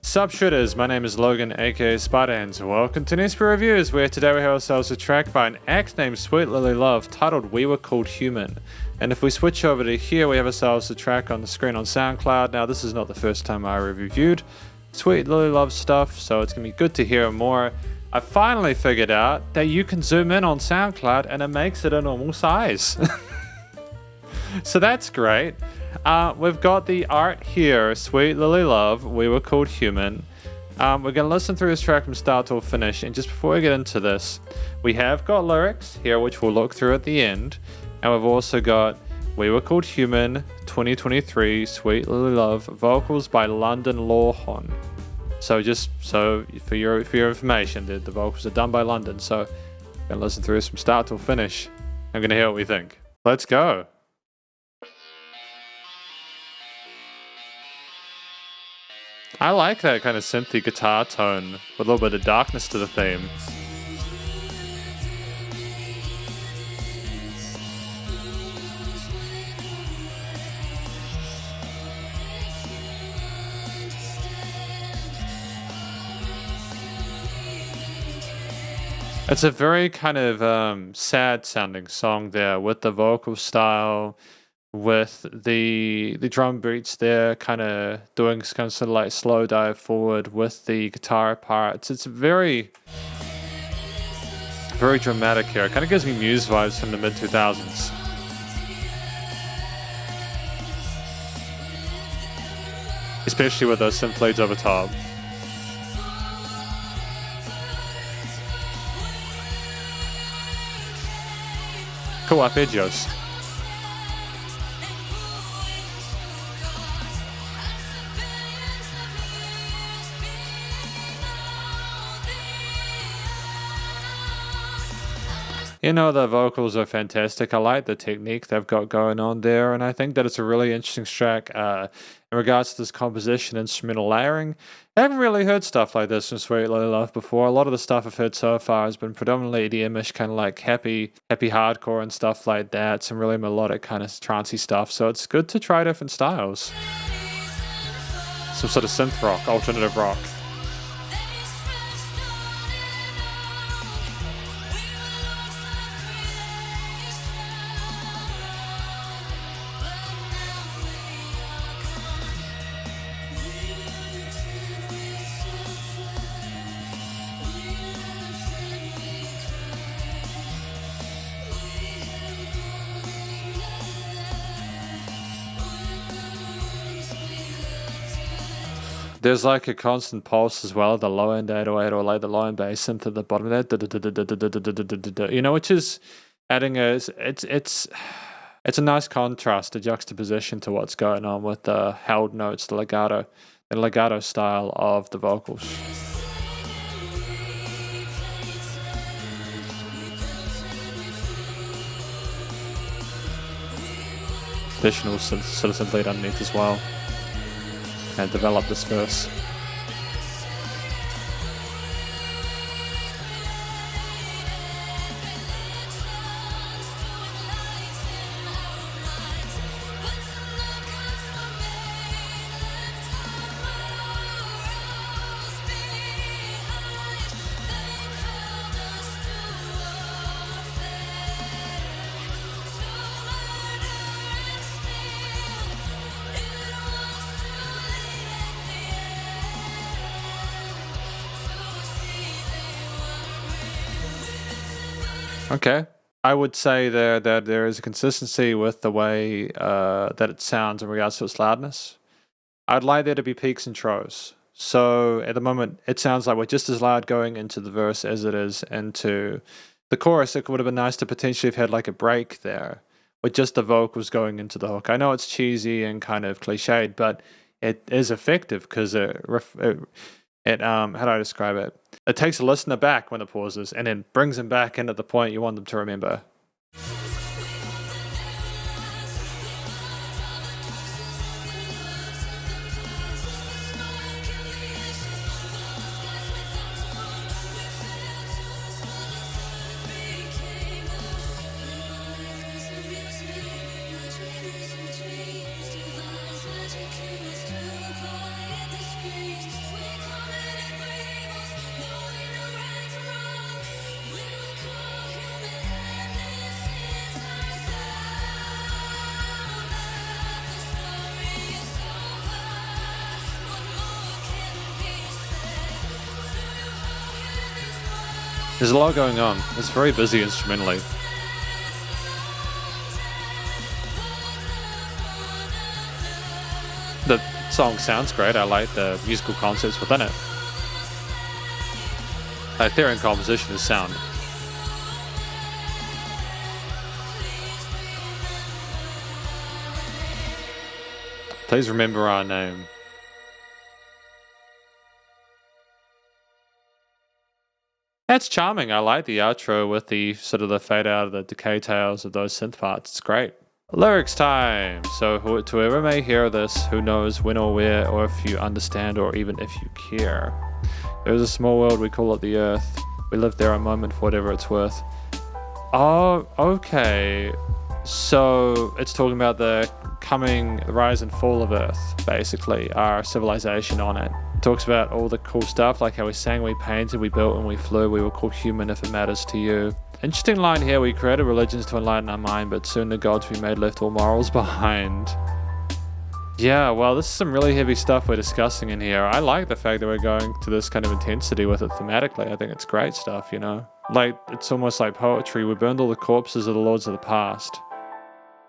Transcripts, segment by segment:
Sup shooters, my name is Logan aka Spiderhands. Welcome to SP Reviews, where today we have ourselves a track by an act named Sweet Lily Love titled We Were Called Human. And if we switch over to here, we have ourselves a track on the screen on SoundCloud. Now this is not the first time I reviewed Sweet Lily Love stuff, so it's going to be good to hear more. I finally figured out that you can zoom in on SoundCloud and it makes it a normal size. So that's great. We've got the art here, Sweet Lily Love, We Were Called Human. We're going to listen through this track from start to finish, and just before we get into this, we have got lyrics here which we'll look through at the end, and we've also got We Were Called Human 2023 Sweet Lily Love, vocals by London Lawhon. So just so for your information, the vocals are done by London, so we're going to listen through this from start to finish. I'm going to hear what we think. Let's go. I like that kind of synthy guitar tone with a little bit of darkness to the theme. It's a very kind of sad sounding song there with the vocal style, with the drum beats there kind of doing kind of sort of like slow dive forward with the guitar parts. It's very dramatic here. It kind of gives me Muse vibes from the mid 2000s. Especially with those synth leads over top. Cool arpeggios. You know, the vocals are fantastic. I like the technique they've got going on there, and I think that it's a really interesting track in regards to this composition, instrumental layering. I haven't really heard stuff like this from Sweet Lily Love before. A lot of the stuff I've heard so far has been predominantly EDM-ish, kind of like happy hardcore and stuff like that. Some really melodic kind of trancey stuff. So it's good to try different styles. Some sort of synth rock, alternative rock. There's like a constant pulse as well, the low end 808 or like the low end bass synth at the bottom of that, you know, which is adding it's a nice contrast, a juxtaposition to what's going on with the held notes, the legato style of the vocals. Additional sort of synth lead underneath as well. And develop this verse. Okay. I would say that there is a consistency with the way that it sounds in regards to its loudness. I'd like there to be peaks and troughs. So at the moment, it sounds like we're just as loud going into the verse as it is into the chorus. It would have been nice to potentially have had like a break there with just the vocals going into the hook. I know it's cheesy and kind of cliched, but it is effective because how do I describe it? It takes a listener back when it pauses and then brings them back into the point you want them to remember. There's a lot going on. It's very busy instrumentally. The song sounds great. I like the musical concepts within it. Theory and composition is sound. Please remember our name. That's charming. I like the outro with the sort of the fade out of the decay tails of those synth parts. It's great. Lyrics time. So to whoever may hear this, who knows when or where, or if you understand, or even if you care. There's a small world, we call it the Earth. We live there a moment for whatever it's worth. Oh, okay. So it's talking about the rise and fall of Earth, basically, our civilization on it. It talks about all the cool stuff, like how we sang, we painted, we built, and we flew. We were called human if it matters to you. Interesting line here, we created religions to enlighten our mind, but soon the gods we made left all morals behind. Yeah, well, this is some really heavy stuff we're discussing in here. I like the fact that we're going to this kind of intensity with it thematically. I think it's great stuff, you know? Like, it's almost like poetry. We burned all the corpses of the lords of the past.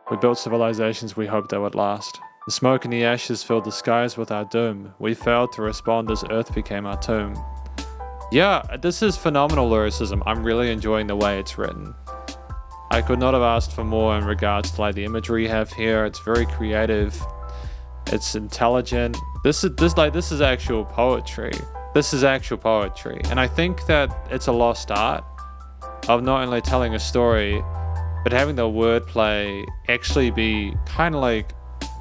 We built civilizations we hoped they would last. The smoke and the ashes filled the skies with our doom. We failed to respond as Earth became our tomb. Yeah, this is phenomenal lyricism. I'm really enjoying the way it's written. I could not have asked for more in regards to like the imagery you have here. It's very creative. It's intelligent. This is actual poetry. This is actual poetry. And I think that it's a lost art of not only telling a story, but having the wordplay actually be kind of like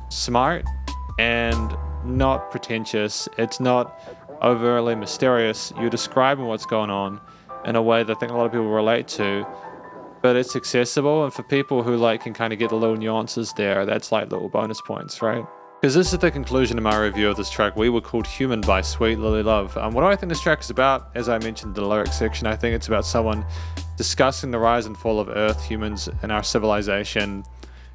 smart and not pretentious. It's not overtly mysterious. You're describing what's going on in a way that I think a lot of people relate to, but it's accessible, and for people who like can kind of get the little nuances there, that's like little bonus points, right? Because this is the conclusion of my review of this track, We Were Called Human by Sweet Lily Love. What do I think this track is about? As I mentioned in the lyrics section, I think it's about someone discussing the rise and fall of Earth, humans, and our civilization.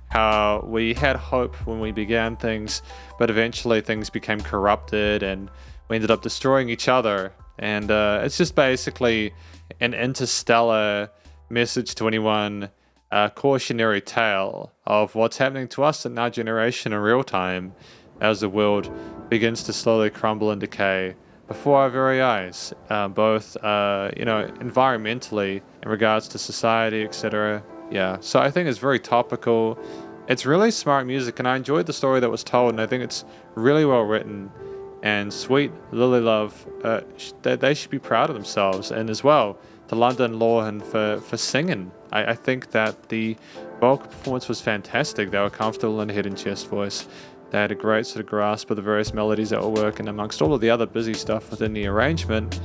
How we had hope when we began things, but eventually things became corrupted and we ended up destroying each other. And it's just basically an interstellar message to anyone, a cautionary tale of what's happening to us in our generation in real time as the world begins to slowly crumble and decay before our very eyes, both environmentally in regards to society, etc. Yeah, so I think it's very topical. It's really smart music, and I enjoyed the story that was told, and I think it's really well written. And Sweet Lily Love, they should be proud of themselves, and as well to London Lawhan for singing. I think that the vocal performance was fantastic. They were comfortable in head and chest voice. They had a great sort of grasp of the various melodies that were working amongst all of the other busy stuff within the arrangement.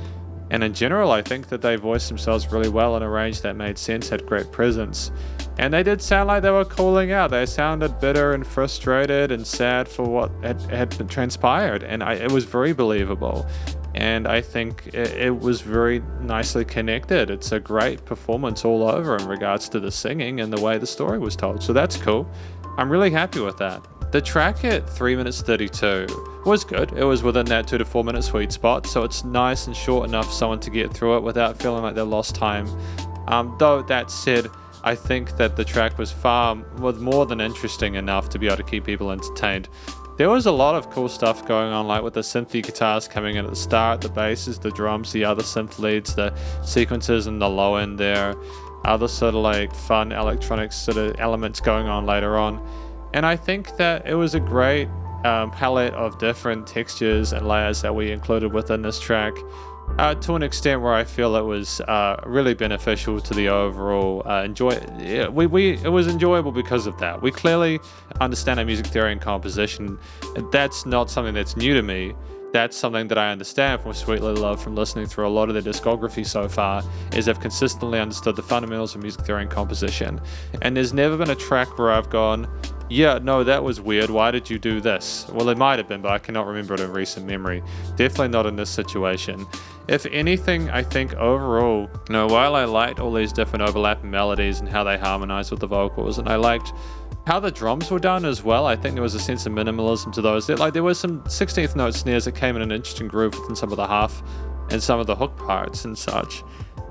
And in general, I think that they voiced themselves really well in a range that made sense, had great presence. And they did sound like they were calling out. They sounded bitter and frustrated and sad for what had been transpired. And it was very believable. And I think it was very nicely connected. It's a great performance all over in regards to the singing and the way the story was told. So that's cool. I'm really happy with that. The track at 3 minutes 32 was good. It was within that 2 to 4 minute sweet spot, so it's nice and short enough for someone to get through it without feeling like they lost time. Though that said, I think that the track was more than interesting enough to be able to keep people entertained. There was a lot of cool stuff going on, like with the synthy guitars coming in at the start, the basses, the drums, the other synth leads, the sequences in the low end there, other sort of like fun electronic sort of elements going on later on. And I think that it was a great palette of different textures and layers that we included within this track, to an extent where I feel it was really beneficial to the overall it was enjoyable because of that. We clearly understand our music theory and composition. That's not something that's new to me. That's something that I understand from Sweet Lily Love from listening through a lot of their discography so far, is they've consistently understood the fundamentals of music theory and composition. And there's never been a track where I've gone, yeah, no, that was weird, why did you do this? Well, it might have been, but I cannot remember it in recent memory. Definitely not in this situation. If anything, I think overall, while I liked all these different overlapping melodies and how they harmonized with the vocals, and I liked how the drums were done as well, I think there was a sense of minimalism to those. There was some 16th note snares that came in an interesting groove within some of the half and some of the hook parts and such.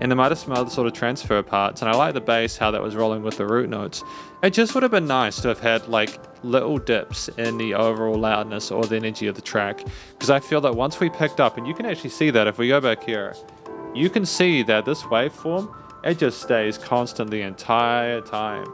and there might have some other sort of transfer parts, and I like the bass, how that was rolling with the root notes. It just would have been nice to have had like little dips in the overall loudness or the energy of the track, because I feel that once we picked up, and you can actually see that if we go back here, you can see that this waveform, it just stays constant the entire time.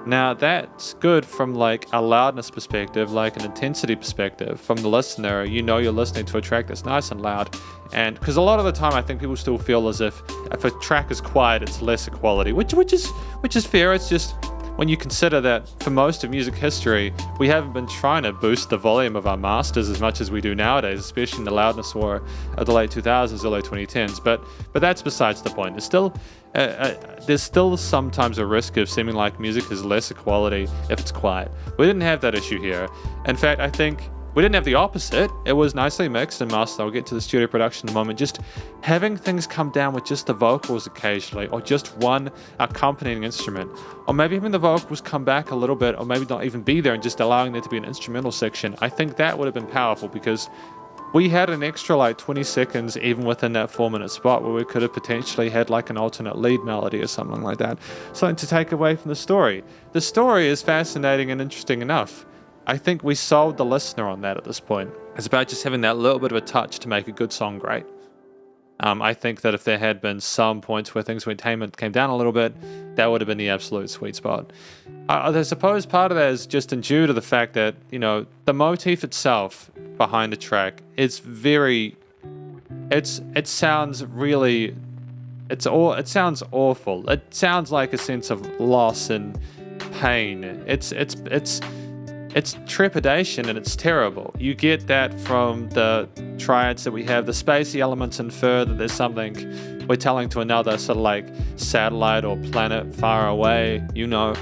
Now that's good from like a loudness perspective, like an intensity perspective. From the listener, you know you're listening to a track that's nice and loud. And because a lot of the time I think people still feel as if a track is quiet, it's lesser quality, which is fair. It's just when you consider that for most of music history, we haven't been trying to boost the volume of our masters as much as we do nowadays, especially in the loudness war of the late 2000s, early 2010s. But that's besides the point. There's still sometimes a risk of seeming like music is lesser quality if it's quiet. We didn't have that issue here. In fact, I think we didn't have the opposite. It was nicely mixed and mastered. I'll get to the studio production in a moment. Just having things come down with just the vocals occasionally, or just one accompanying instrument, or maybe having the vocals come back a little bit, or maybe not even be there and just allowing there to be an instrumental section. I think that would have been powerful, because we had an extra like 20 seconds even within that 4-minute spot where we could have potentially had like an alternate lead melody or something like that. Something to take away from the story. The story is fascinating and interesting enough. I think we sold the listener on that at this point. It's about just having that little bit of a touch to make a good song great. I think that if there had been some points where things with attainment came down a little bit, that would have been the absolute sweet spot. I suppose part of that is just due to the fact that, you know, the motif itself behind the track is it sounds really, it sounds awful. It sounds like a sense of loss and pain. It's trepidation, and it's terrible. You get that from the triads that we have. The spacey elements infer that there's something we're telling to another sort of like satellite or planet far away, you know.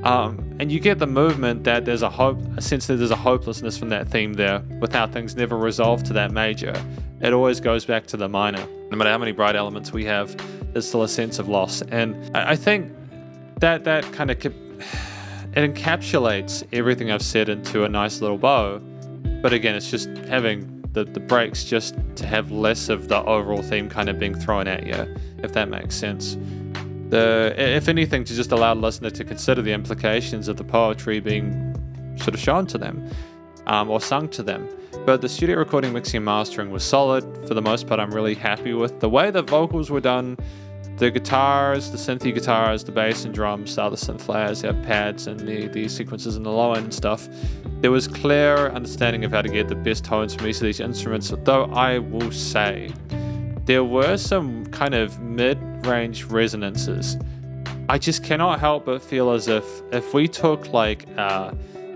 And you get the movement that there's a sense that there's a hopelessness from that theme there, with how things never resolve to that major. It always goes back to the minor. No matter how many bright elements we have, there's still a sense of loss. And I think that kind of it encapsulates everything I've said into a nice little bow. But again, it's just having the breaks just to have less of the overall theme kind of being thrown at you, if that makes sense. If anything, to just allow the listener to consider the implications of the poetry being sort of shown to them, or sung to them. But the studio recording, mixing, and mastering was solid. For the most part, I'm really happy with the way the vocals were done. The guitars, the synthy guitars, the bass and drums, the other synth layers, the pads, and the sequences in the low end and stuff. There was clear understanding of how to get the best tones from each of these instruments, though I will say there were some kind of mid-range resonances. I just cannot help but feel as if we took like a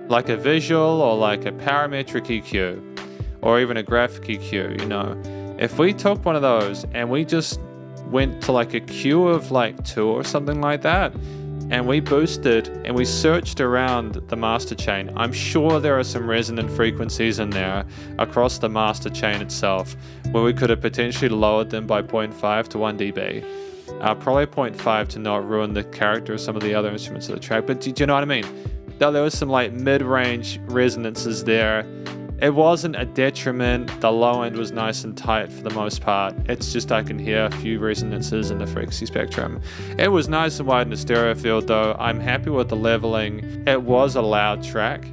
visual or like a parametric EQ, or even a graphic EQ, you know, if we took one of those and we just went to like a Q of like 2 or something like that, and we boosted and we searched around the master chain, I'm sure there are some resonant frequencies in there across the master chain itself where we could have potentially lowered them by 0.5 to 1 dB. Probably 0.5 to not ruin the character of some of the other instruments of the track, but do you know what I mean? Though there was some like mid-range resonances there. It wasn't a detriment. The low end was nice and tight for the most part. It's just I can hear a few resonances in the frequency spectrum. It was nice and wide in the stereo field though. I'm happy with the leveling. It was a loud track.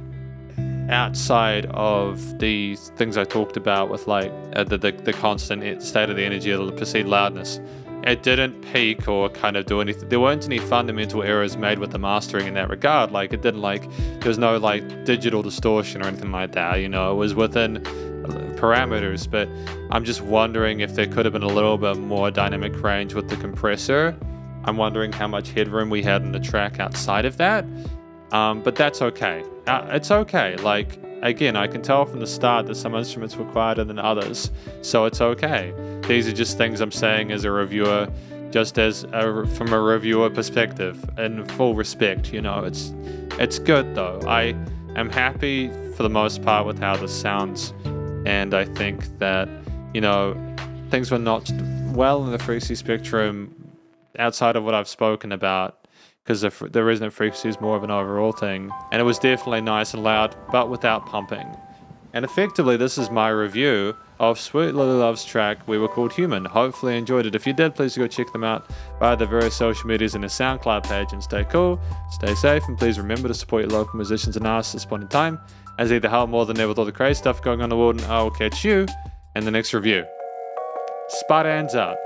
Outside of the things I talked about with like the constant state of the energy of the perceived loudness. It didn't peak or kind of do anything. There weren't any fundamental errors made with the mastering in that regard. Like it didn't there was no like digital distortion or anything like that. You know, it was within parameters. But I'm just wondering if there could have been a little bit more dynamic range with the compressor. I'm wondering how much headroom we had in the track outside of that. But that's okay. It's okay. Like, again, I can tell from the start that some instruments were quieter than others, so it's okay. These are just things I'm saying as a reviewer, just from a reviewer perspective, in full respect. You know, it's good though. I am happy for the most part with how this sounds, and I think that, you know, things were notched well in the frequency spectrum outside of what I've spoken about, because the resonant frequency is more of an overall thing. And it was definitely nice and loud, but without pumping. And effectively, this is my review of Sweet Lily Love's track, We Were Called Human. Hopefully you enjoyed it. If you did, please go check them out via the various social medias and their SoundCloud page. And stay cool, stay safe, and please remember to support your local musicians and artists at this point in time, as they either help more than ever with all the crazy stuff going on in the world. And I will catch you in the next review. Spiderhands out.